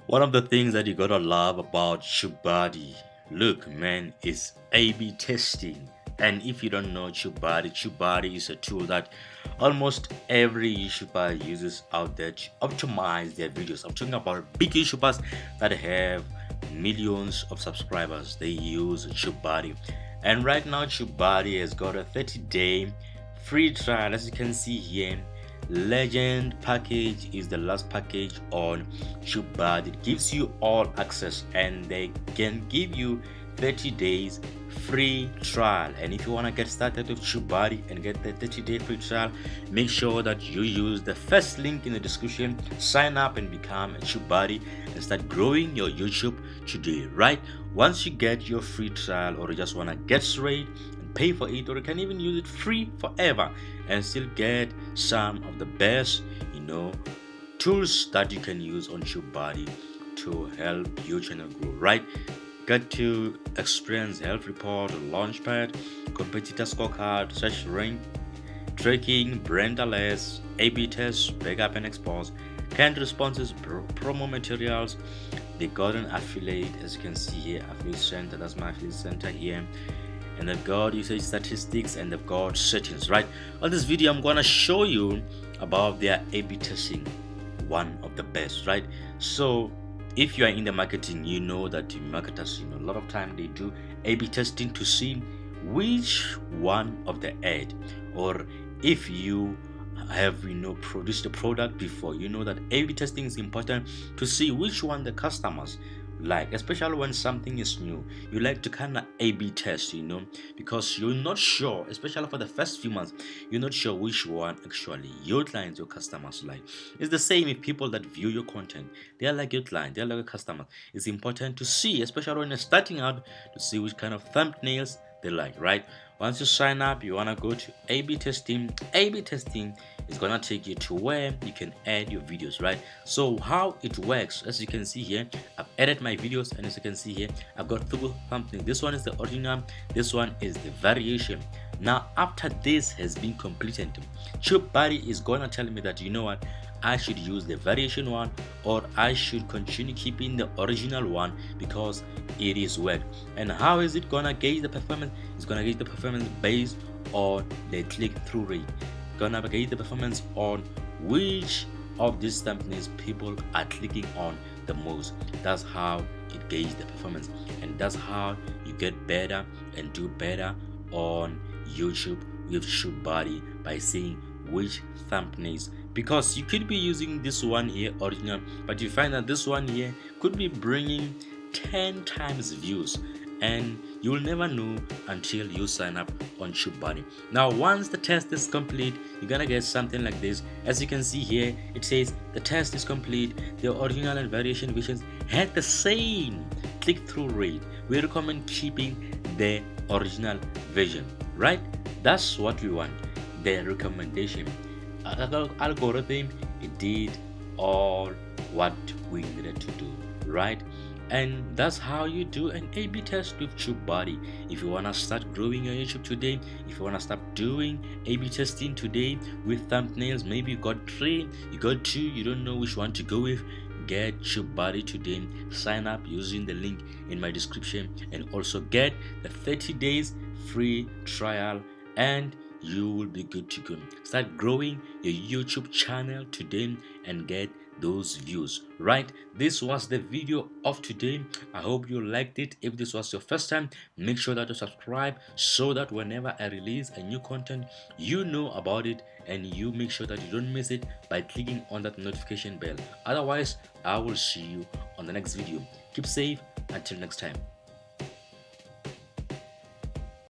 One of the things that you gotta love about Tubebuddy, look man, is A/B testing. And if you don't know Tubebuddy is a tool that almost every YouTuber uses out there to optimize their videos. I'm talking about big YouTubers that have millions of subscribers. They use Tubebuddy, and right now Tubebuddy has got a 30-day free trial, as you can see here. Legend package is the last package on Tubebuddy. It gives you all access, and they can give you 30 days free trial. And if you want to get started with Tubebuddy and get the 30-day free trial, make sure that you use the first link in the description. Sign up and become a Tubebuddy and start growing your YouTube today, right? Once you get your free trial, or you just want to get straight pay for it, or you can even use it free forever and still get some of the best tools that you can use on Tubebuddy to help your channel grow, right? Get to experience health report, launchpad, competitor scorecard, search rank tracking, brand alerts, A/B tests, backup and export, canned responses, promo materials. They got an affiliate, as you can see here, affiliate center. That's my affiliate center here. And they've got usage statistics, and they've got settings, right? On this video I'm gonna show you about their A/B testing, one of the best, right? So if you are in the marketing, you know that marketers, a lot of time they do A/B testing to see which one of the ad, or if you have produced a product before, you know that A/B testing is important to see which one the customers like, especially when something is new. You like to kind of A/B test, because you're not sure, especially for the first few months, you're not sure which one actually your clients, your customers like. It's the same with people that view your content. They are like your client, they are like your customers. It's important to see, especially when you're starting out, to see which kind of thumbnails they like, right? Once you sign up, you want to go to A/B testing. A/B testing is gonna take you to where you can add your videos, right? So how it works, as you can see here, I've added my videos, and as you can see here, I've got two thumbnails. This one is the original, this one is the variation. Now after this has been completed, Tubebuddy is gonna tell me that, you know what, I should use the variation one, or I should continue keeping the original one because it is work. And how is it gonna gauge the performance? It's gonna gauge the performance based on the click-through rate. Gonna gauge the performance on which of these thumbnails people are clicking on the most. That's how it gauges the performance, and that's how you get better and do better on YouTube with Tubebuddy, by seeing which thumbnails, because you could be using this one here original, but you find that this one here could be bringing 10 times views, and you will never know until you sign up on Tubebuddy. Now once the test is complete, you're gonna get something like this. As you can see here, it says the test is complete. The original and variation versions had the same click-through rate. We recommend keeping the original version, right? That's what we want. The recommendation algorithm, it did all what we needed to do, right? And that's how you do an A/B test with Tubebuddy. If you want to start growing your YouTube today, if you want to start doing A/B testing today with thumbnails, maybe you got 3, you got 2, you don't know which one to go with, get Tubebuddy today. Sign up using the link in my description, and also get the 30 days free trial, and you will be good to go. Start growing your YouTube channel today and get those views, right? This was the video of today. I hope you liked it. If this was your first time, make sure that you subscribe, so that whenever I release a new content, you know about it, and you make sure that you don't miss it by clicking on that notification bell. Otherwise, I will see you on the next video. Keep safe until next time.